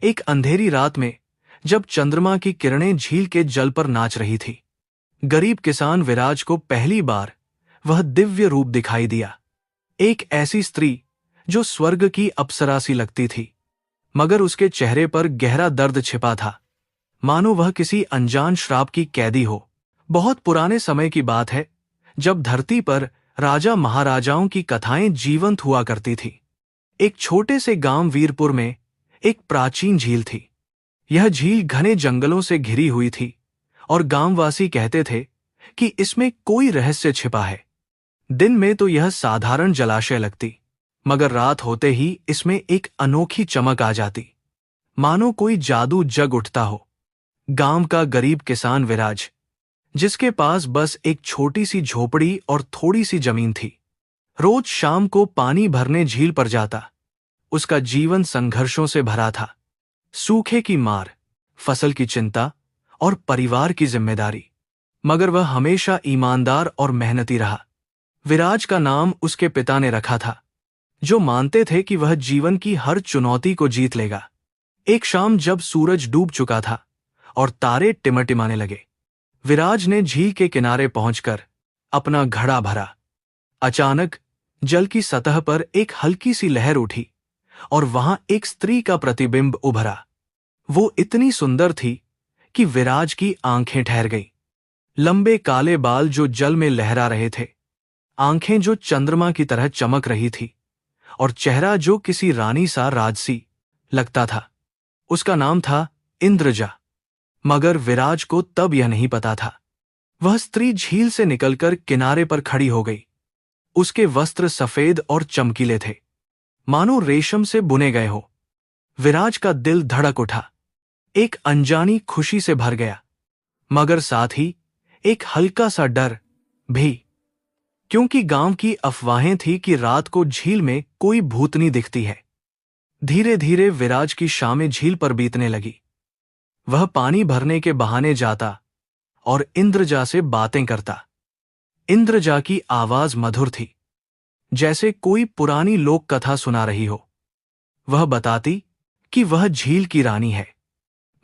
एक अंधेरी रात में जब चंद्रमा की किरणें झील के जल पर नाच रही थी, गरीब किसान विराज को पहली बार वह दिव्य रूप दिखाई दिया। एक ऐसी स्त्री जो स्वर्ग की अप्सरा सी लगती थी, मगर उसके चेहरे पर गहरा दर्द छिपा था, मानो वह किसी अनजान श्राप की कैदी हो। बहुत पुराने समय की बात है, जब धरती पर राजा महाराजाओं की कथाएं जीवंत हुआ करती थी। एक छोटे से गांव वीरपुर में एक प्राचीन झील थी। यह झील घने जंगलों से घिरी हुई थी और गांववासी कहते थे कि इसमें कोई रहस्य छिपा है। दिन में तो यह साधारण जलाशय लगती, मगर रात होते ही इसमें एक अनोखी चमक आ जाती, मानो कोई जादू जग उठता हो। गांव का गरीब किसान विराज, जिसके पास बस एक छोटी सी झोपड़ी और थोड़ी सी जमीन थी, रोज शाम को पानी भरने झील पर जाता। उसका जीवन संघर्षों से भरा था, सूखे की मार, फसल की चिंता और परिवार की जिम्मेदारी, मगर वह हमेशा ईमानदार और मेहनती रहा। विराज का नाम उसके पिता ने रखा था, जो मानते थे कि वह जीवन की हर चुनौती को जीत लेगा। एक शाम जब सूरज डूब चुका था और तारे टिमटिमाने लगे, विराज ने झील के किनारे पहुंचकर अपना घड़ा भरा। अचानक जल की सतह पर एक हल्की सी लहर उठी और वहां एक स्त्री का प्रतिबिंब उभरा। वो इतनी सुंदर थी कि विराज की आंखें ठहर गईं। लंबे काले बाल जो जल में लहरा रहे थे, आंखें जो चंद्रमा की तरह चमक रही थी, और चेहरा जो किसी रानी सा राजसी लगता था। उसका नाम था इंद्रजा। मगर विराज को तब यह नहीं पता था। वह स्त्री झील से निकलकर किनारे पर खड़ी हो गई। उसके वस्त्र सफेद और चमकीले थे, मानो रेशम से बुने गए हो। विराज का दिल धड़क उठा, एक अनजानी खुशी से भर गया, मगर साथ ही एक हल्का सा डर भी, क्योंकि गांव की अफवाहें थी कि रात को झील में कोई भूतनी दिखती है। धीरे धीरे विराज की शामें झील पर बीतने लगी। वह पानी भरने के बहाने जाता और इंद्रजा से बातें करता। इंद्रजा की आवाज मधुर थी, जैसे कोई पुरानी लोक कथा सुना रही हो। वह बताती कि वह झील की रानी है,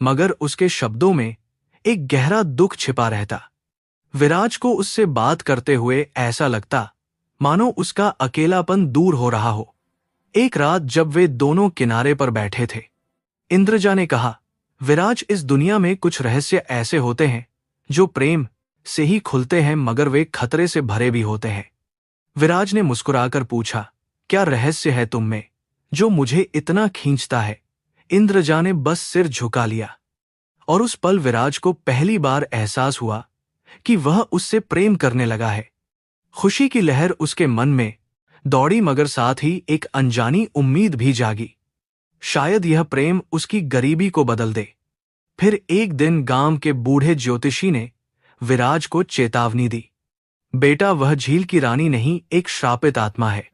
मगर उसके शब्दों में एक गहरा दुख छिपा रहता। विराज को उससे बात करते हुए ऐसा लगता मानो उसका अकेलापन दूर हो रहा हो। एक रात जब वे दोनों किनारे पर बैठे थे, इंद्रजा ने कहा, विराज, इस दुनिया में कुछ रहस्य ऐसे होते हैं जो प्रेम से ही खुलते हैं, मगर वे खतरे से भरे भी होते हैं। विराज ने मुस्कुराकर पूछा, क्या रहस्य है तुम में जो मुझे इतना खींचता है? इंद्रजा ने बस सिर झुका लिया, और उस पल विराज को पहली बार एहसास हुआ कि वह उससे प्रेम करने लगा है। खुशी की लहर उसके मन में दौड़ी, मगर साथ ही एक अनजानी उम्मीद भी जागी। शायद यह प्रेम उसकी गरीबी को बदल दे। फिर एक दिन गांव के बूढ़े ज्योतिषी ने विराज को चेतावनी दी, बेटा, वह झील की रानी नहीं, एक श्रापित आत्मा है।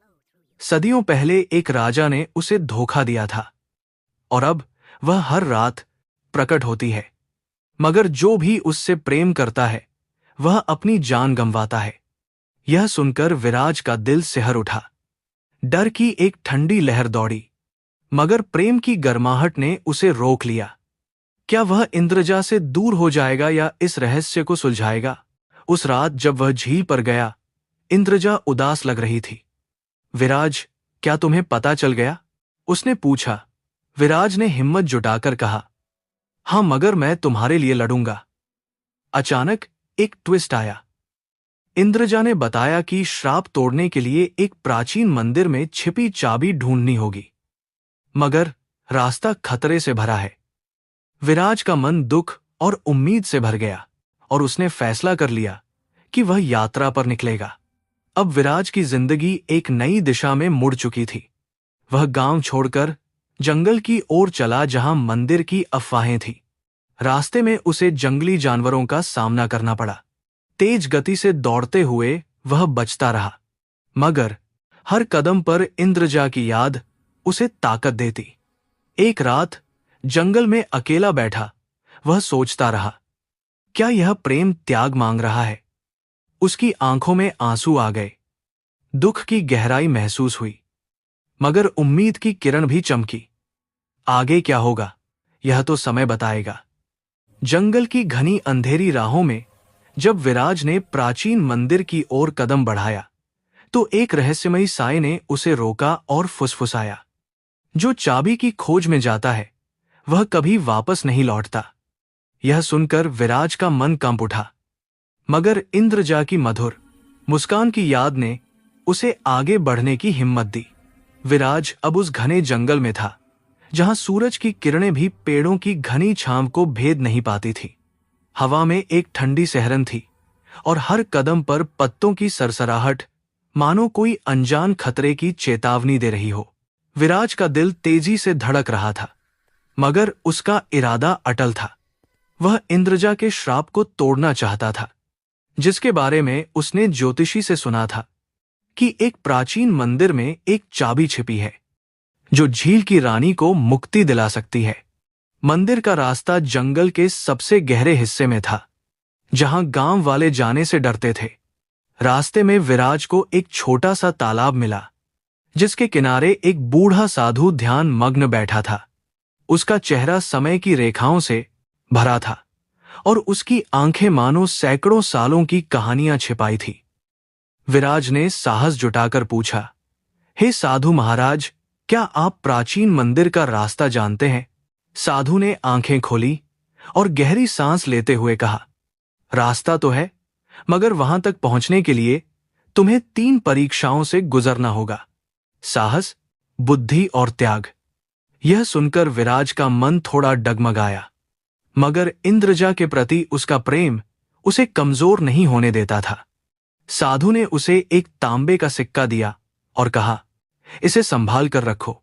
सदियों पहले एक राजा ने उसे धोखा दिया था, और अब वह हर रात प्रकट होती है, मगर जो भी उससे प्रेम करता है वह अपनी जान गंवाता है। यह सुनकर विराज का दिल सिहर उठा। डर की एक ठंडी लहर दौड़ी, मगर प्रेम की गर्माहट ने उसे रोक लिया। क्या वह इंद्रजा से दूर हो जाएगा या इस रहस्य को सुलझाएगा? उस रात जब वह झील पर गया, इंद्रजा उदास लग रही थी। विराज, क्या तुम्हें पता चल गया? उसने पूछा। विराज ने हिम्मत जुटाकर कहा, हाँ, मगर मैं तुम्हारे लिए लड़ूंगा। अचानक एक ट्विस्ट आया। इंद्रजा ने बताया कि श्राप तोड़ने के लिए एक प्राचीन मंदिर में छिपी चाबी ढूंढनी होगी, मगर रास्ता खतरे से भरा है। विराज का मन दुख और उम्मीद से भर गया, और उसने फैसला कर लिया कि वह यात्रा पर निकलेगा। अब विराज की जिंदगी एक नई दिशा में मुड़ चुकी थी। वह गांव छोड़कर जंगल की ओर चला, जहां मंदिर की अफवाहें थी। रास्ते में उसे जंगली जानवरों का सामना करना पड़ा। तेज गति से दौड़ते हुए वह बचता रहा, मगर हर कदम पर इंद्रजा की याद उसे ताकत देती। एक रात जंगल में अकेला बैठा वह सोचता रहा, क्या यह प्रेम त्याग मांग रहा है? उसकी आंखों में आंसू आ गए। दुख की गहराई महसूस हुई, मगर उम्मीद की किरण भी चमकी। आगे क्या होगा, यह तो समय बताएगा। जंगल की घनी अंधेरी राहों में जब विराज ने प्राचीन मंदिर की ओर कदम बढ़ाया तो एक रहस्यमयी साय ने उसे रोका और फुसफुसाया, जो चाबी की खोज में जाता है वह कभी वापस नहीं लौटता। यह सुनकर विराज का मन कंप उठा, मगर इंद्रजा की मधुर मुस्कान की याद ने उसे आगे बढ़ने की हिम्मत दी। विराज अब उस घने जंगल में था जहां सूरज की किरणें भी पेड़ों की घनी छांव को भेद नहीं पाती थी। हवा में एक ठंडी सहरन थी और हर कदम पर पत्तों की सरसराहट मानो कोई अनजान खतरे की चेतावनी दे रही हो। विराज का दिल तेजी से धड़क रहा था, मगर उसका इरादा अटल था। वह इंद्रजा के श्राप को तोड़ना चाहता था, जिसके बारे में उसने ज्योतिषी से सुना था कि एक प्राचीन मंदिर में एक चाबी छिपी है जो झील की रानी को मुक्ति दिला सकती है। मंदिर का रास्ता जंगल के सबसे गहरे हिस्से में था, जहां गांव वाले जाने से डरते थे। रास्ते में विराज को एक छोटा सा तालाब मिला, जिसके किनारे एक बूढ़ा साधु ध्यान मग्न बैठा था। उसका चेहरा समय की रेखाओं से भरा था और उसकी आंखें मानो सैकड़ों सालों की कहानियां छिपाई थी। विराज ने साहस जुटाकर पूछा, हे साधु महाराज, क्या आप प्राचीन मंदिर का रास्ता जानते हैं? साधु ने आंखें खोली और गहरी सांस लेते हुए कहा, रास्ता तो है, मगर वहां तक पहुंचने के लिए तुम्हें 3 परीक्षाओं से गुजरना होगा, साहस, बुद्धि और त्याग। यह सुनकर विराज का मन थोड़ा डगमगाया, मगर इंद्रजा के प्रति उसका प्रेम उसे कमजोर नहीं होने देता था। साधु ने उसे एक तांबे का सिक्का दिया और कहा, इसे संभाल कर रखो,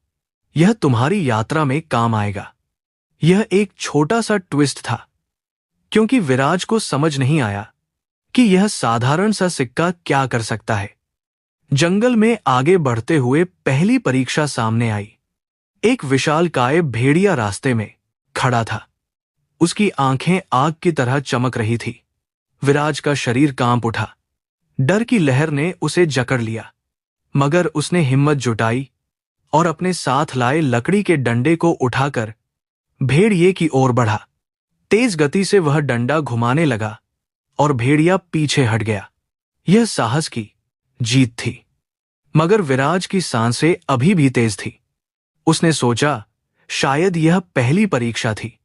यह तुम्हारी यात्रा में काम आएगा। यह एक छोटा सा ट्विस्ट था, क्योंकि विराज को समझ नहीं आया कि यह साधारण सा सिक्का क्या कर सकता है। जंगल में आगे बढ़ते हुए पहली परीक्षा सामने आई। एक विशालकाय भेड़िया रास्ते में खड़ा था। उसकी आंखें आग की तरह चमक रही थी। विराज का शरीर कांप उठा। डर की लहर ने उसे जकड़ लिया, मगर उसने हिम्मत जुटाई और अपने साथ लाए लकड़ी के डंडे को उठाकर भेड़िए की ओर बढ़ा। तेज गति से वह डंडा घुमाने लगा और भेड़िया पीछे हट गया। यह साहस की जीत थी, मगर विराज की सांसें अभी भी तेज थी। उसने सोचा, शायद यह पहली परीक्षा थी।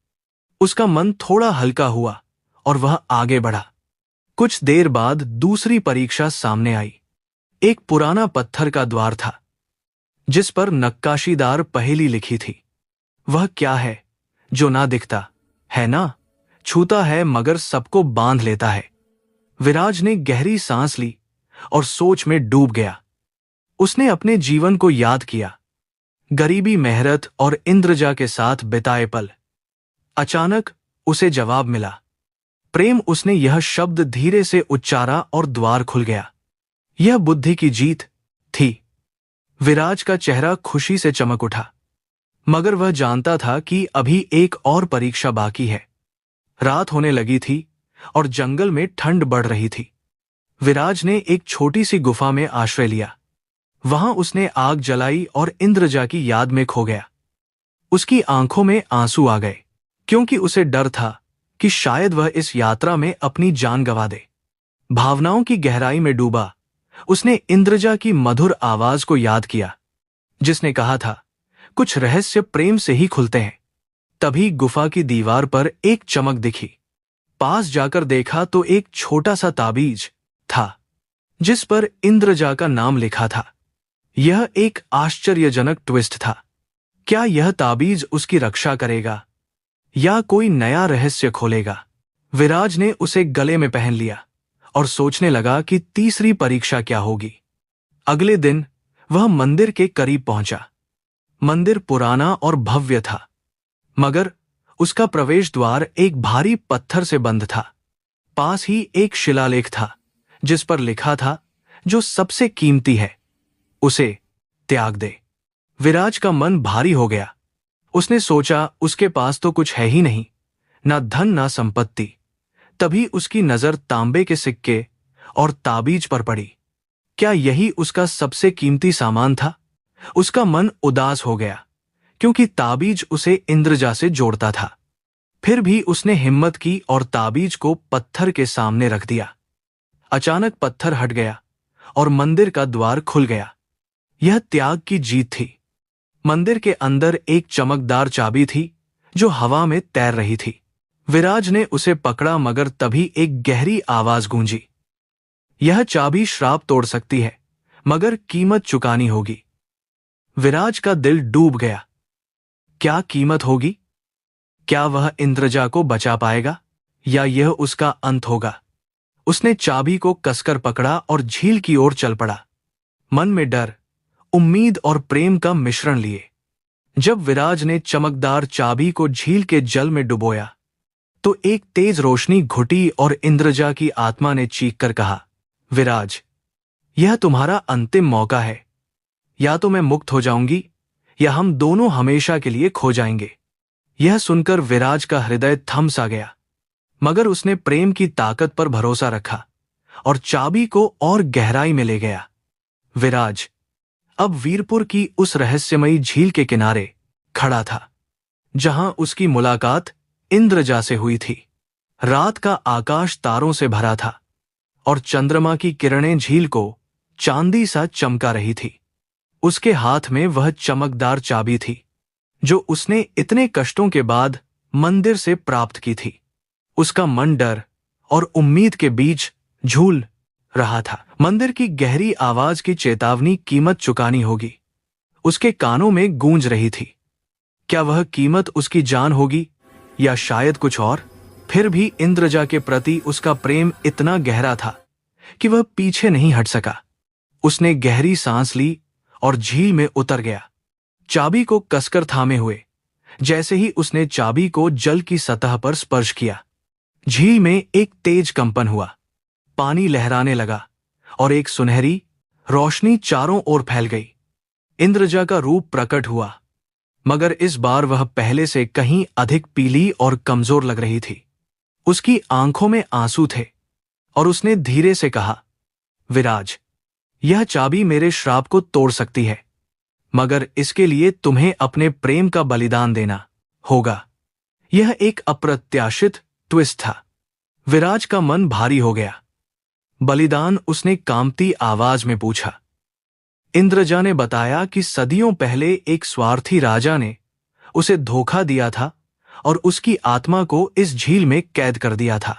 उसका मन थोड़ा हल्का हुआ और वह आगे बढ़ा। कुछ देर बाद दूसरी परीक्षा सामने आई। एक पुराना पत्थर का द्वार था, जिस पर नक्काशीदार पहेली लिखी थी। वह क्या है जो ना दिखता है, ना छूता है, मगर सबको बांध लेता है? विराज ने गहरी सांस ली और सोच में डूब गया। उसने अपने जीवन को याद किया, गरीबी, मेहनत और इंद्रजा के साथ बिताए पल। अचानक उसे जवाब मिला। प्रेम। उसने यह शब्द धीरे से उच्चारा और द्वार खुल गया। यह बुद्धि की जीत थी। विराज का चेहरा खुशी से चमक उठा, मगर वह जानता था कि अभी एक और परीक्षा बाकी है। रात होने लगी थी और जंगल में ठंड बढ़ रही थी। विराज ने एक छोटी सी गुफा में आश्रय लिया। वहां उसने आग जलाई और इंद्रजा की याद में खो गया। उसकी आंखों में आंसू आ गए, क्योंकि उसे डर था कि शायद वह इस यात्रा में अपनी जान गंवा दे। भावनाओं की गहराई में डूबा, उसने इंद्रजा की मधुर आवाज को याद किया, जिसने कहा था, कुछ रहस्य प्रेम से ही खुलते हैं। तभी गुफा की दीवार पर एक चमक दिखी। पास जाकर देखा तो एक छोटा सा ताबीज था, जिस पर इंद्रजा का नाम लिखा था। यह एक आश्चर्यजनक ट्विस्ट था। क्या यह ताबीज उसकी रक्षा करेगा या कोई नया रहस्य खोलेगा? विराज ने उसे गले में पहन लिया और सोचने लगा कि तीसरी परीक्षा क्या होगी। अगले दिन वह मंदिर के करीब पहुंचा। मंदिर पुराना और भव्य था, मगर उसका प्रवेश द्वार एक भारी पत्थर से बंद था। पास ही एक शिलालेख था, जिस पर लिखा था, जो सबसे कीमती है उसे त्याग दे। विराज का मन भारी हो गया। उसने सोचा, उसके पास तो कुछ है ही नहीं, ना धन ना संपत्ति। तभी उसकी नजर तांबे के सिक्के और ताबीज पर पड़ी। क्या यही उसका सबसे कीमती सामान था? उसका मन उदास हो गया, क्योंकि ताबीज उसे इंद्रजा से जोड़ता था। फिर भी उसने हिम्मत की और ताबीज को पत्थर के सामने रख दिया। अचानक पत्थर हट गया और मंदिर का द्वार खुल गया। यह त्याग की जीत थी। मंदिर के अंदर एक चमकदार चाबी थी जो हवा में तैर रही थी। विराज ने उसे पकड़ा मगर तभी एक गहरी आवाज गूंजी। यह चाबी श्राप तोड़ सकती है, मगर कीमत चुकानी होगी। विराज का दिल डूब गया। क्या कीमत होगी? क्या वह इंद्रजा को बचा पाएगा या यह उसका अंत होगा? उसने चाबी को कसकर पकड़ा और झील की ओर चल पड़ा, मन में डर, उम्मीद और प्रेम का मिश्रण लिए। जब विराज ने चमकदार चाबी को झील के जल में डुबोया तो एक तेज रोशनी घुटी और इंद्रजा की आत्मा ने चीखकर कहा, विराज, यह तुम्हारा अंतिम मौका है। या तो मैं मुक्त हो जाऊंगी या हम दोनों हमेशा के लिए खो जाएंगे। यह सुनकर विराज का हृदय थम सा गया, मगर उसने प्रेम की ताकत पर भरोसा रखा और चाबी को और गहराई में ले गया। विराज अब वीरपुर की उस रहस्यमयी झील के किनारे खड़ा था जहां उसकी मुलाकात इंद्रजा से हुई थी। रात का आकाश तारों से भरा था और चंद्रमा की किरणें झील को चांदी सा चमका रही थी। उसके हाथ में वह चमकदार चाबी थी जो उसने इतने कष्टों के बाद मंदिर से प्राप्त की थी। उसका मन डर और उम्मीद के बीच झूल रहा था। मंदिर की गहरी आवाज की चेतावनी कीमत चुकानी होगी उसके कानों में गूंज रही थी। क्या वह कीमत उसकी जान होगी या शायद कुछ और? फिर भी इंद्रजा के प्रति उसका प्रेम इतना गहरा था कि वह पीछे नहीं हट सका। उसने गहरी सांस ली और झील में उतर गया, चाबी को कसकर थामे हुए। जैसे ही उसने चाबी को जल की सतह पर स्पर्श किया, झील में एक तेज कंपन हुआ, पानी लहराने लगा और एक सुनहरी रोशनी चारों ओर फैल गई। इंद्रजा का रूप प्रकट हुआ, मगर इस बार वह पहले से कहीं अधिक पीली और कमजोर लग रही थी। उसकी आंखों में आंसू थे और उसने धीरे से कहा, विराज, यह चाबी मेरे श्राप को तोड़ सकती है, मगर इसके लिए तुम्हें अपने प्रेम का बलिदान देना होगा। यह एक अप्रत्याशित ट्विस्ट था। विराज का मन भारी हो गया। बलिदान? उसने कांपती आवाज में पूछा। इंद्रजा ने बताया कि सदियों पहले एक स्वार्थी राजा ने उसे धोखा दिया था और उसकी आत्मा को इस झील में कैद कर दिया था।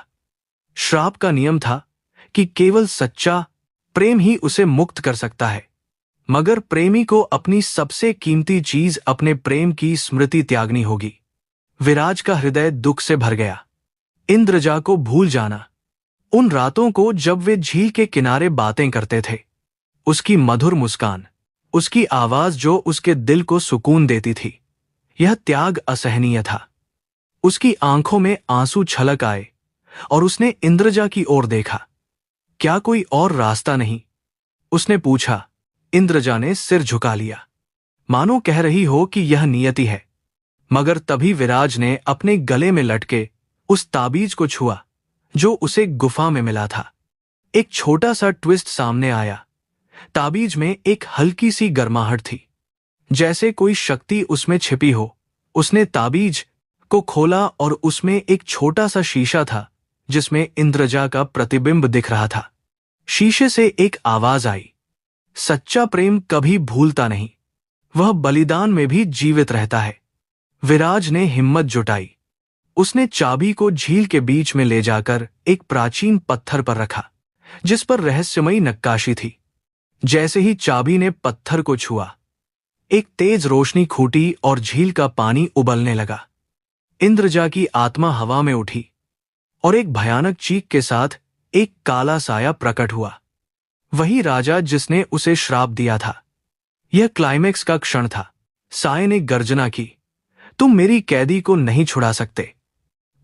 श्राप का नियम था कि केवल सच्चा प्रेम ही उसे मुक्त कर सकता है, मगर प्रेमी को अपनी सबसे कीमती चीज, अपने प्रेम की स्मृति, त्यागनी होगी। विराज का हृदय दुख से भर गया। इंद्रजा को भूल जाना, उन रातों को जब वे झील के किनारे बातें करते थे, उसकी मधुर मुस्कान, उसकी आवाज जो उसके दिल को सुकून देती थी, यह त्याग असहनीय था। उसकी आंखों में आंसू छलक आए और उसने इंद्रजा की ओर देखा। क्या कोई और रास्ता नहीं? उसने पूछा। इंद्रजा ने सिर झुका लिया, मानो कह रही हो कि यह नियति है। मगर तभी विराज ने अपने गले में लटके उस ताबीज को छुआ जो उसे गुफा में मिला था। एक छोटा सा ट्विस्ट सामने आया। ताबीज में एक हल्की सी गर्माहट थी, जैसे कोई शक्ति उसमें छिपी हो। उसने ताबीज को खोला और उसमें एक छोटा सा शीशा था जिसमें इंद्रजा का प्रतिबिंब दिख रहा था। शीशे से एक आवाज आई, सच्चा प्रेम कभी भूलता नहीं, वह बलिदान में भी जीवित रहता है। विराज ने हिम्मत जुटाई। उसने चाबी को झील के बीच में ले जाकर एक प्राचीन पत्थर पर रखा जिस पर रहस्यमयी नक्काशी थी। जैसे ही चाबी ने पत्थर को छुआ, एक तेज रोशनी फूटी और झील का पानी उबलने लगा। इंद्रजा की आत्मा हवा में उठी और एक भयानक चीख के साथ एक काला साया प्रकट हुआ, वही राजा जिसने उसे श्राप दिया था। यह क्लाइमैक्स का क्षण था। साये ने गर्जना की, तुम मेरी कैदी को नहीं छुड़ा सकते।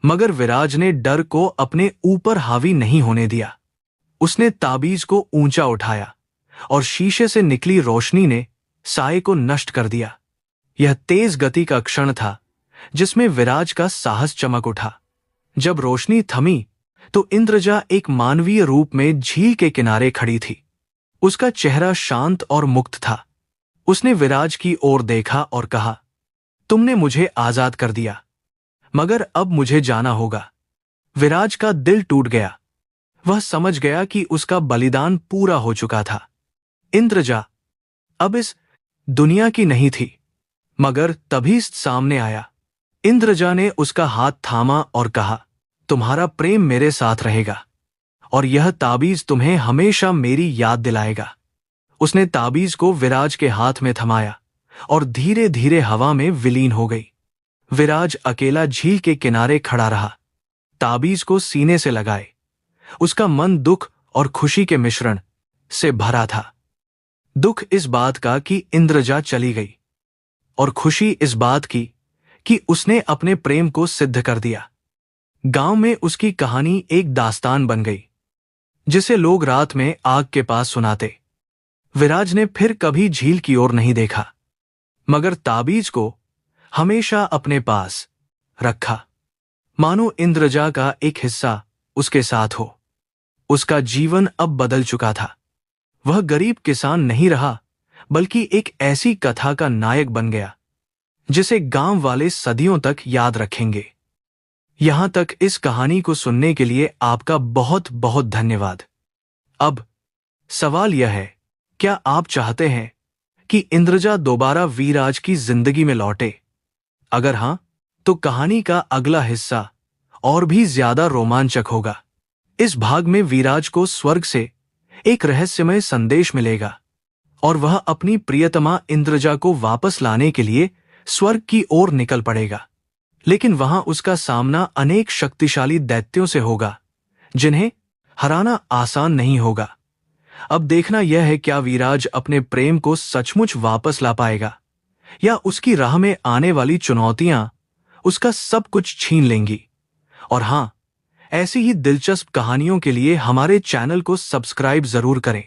मगर विराज ने डर को अपने ऊपर हावी नहीं होने दिया। उसने ताबीज को ऊंचा उठाया और शीशे से निकली रोशनी ने साये को नष्ट कर दिया। यह तेज गति का क्षण था जिसमें विराज का साहस चमक उठा। जब रोशनी थमी तो इंद्रजा एक मानवीय रूप में झील के किनारे खड़ी थी। उसका चेहरा शांत और मुक्त था। उसने विराज की ओर देखा और कहा, तुमने मुझे आजाद कर दिया, मगर अब मुझे जाना होगा। विराज का दिल टूट गया। वह समझ गया कि उसका बलिदान पूरा हो चुका था। इंद्रजा अब इस दुनिया की नहीं थी, मगर तभी सामने आया। इंद्रजा ने उसका हाथ थामा और कहा, तुम्हारा प्रेम मेरे साथ रहेगा और यह ताबीज तुम्हें हमेशा मेरी याद दिलाएगा। उसने ताबीज को विराज के हाथ में थमाया और धीरे धीरे हवा में विलीन हो गई। विराज अकेला झील के किनारे खड़ा रहा, ताबीज को सीने से लगाए। उसका मन दुख और खुशी के मिश्रण से भरा था। दुख इस बात का कि इंद्रजा चली गई, और खुशी इस बात की कि उसने अपने प्रेम को सिद्ध कर दिया। गांव में उसकी कहानी एक दास्तान बन गई, जिसे लोग रात में आग के पास सुनाते। विराज ने फिर कभी झील की ओर नहीं देखा, मगर ताबीज को हमेशा अपने पास रखा, मानो इंद्रजा का एक हिस्सा उसके साथ हो। उसका जीवन अब बदल चुका था। वह गरीब किसान नहीं रहा, बल्कि एक ऐसी कथा का नायक बन गया जिसे गांव वाले सदियों तक याद रखेंगे। यहां तक इस कहानी को सुनने के लिए आपका बहुत बहुत धन्यवाद। अब सवाल यह है, क्या आप चाहते हैं कि इंद्रजा दोबारा विराज की जिंदगी में लौटे? अगर हां, तो कहानी का अगला हिस्सा और भी ज्यादा रोमांचक होगा। इस भाग में विराज को स्वर्ग से एक रहस्यमय संदेश मिलेगा और वह अपनी प्रियतमा इंद्रजा को वापस लाने के लिए स्वर्ग की ओर निकल पड़ेगा। लेकिन वहां उसका सामना अनेक शक्तिशाली दैत्यों से होगा, जिन्हें हराना आसान नहीं होगा। अब देखना यह है, क्या विराज अपने प्रेम को सचमुच वापस ला पाएगा, या उसकी राह में आने वाली चुनौतियां उसका सब कुछ छीन लेंगी। और हां, ऐसी ही दिलचस्प कहानियों के लिए हमारे चैनल को सब्सक्राइब जरूर करें।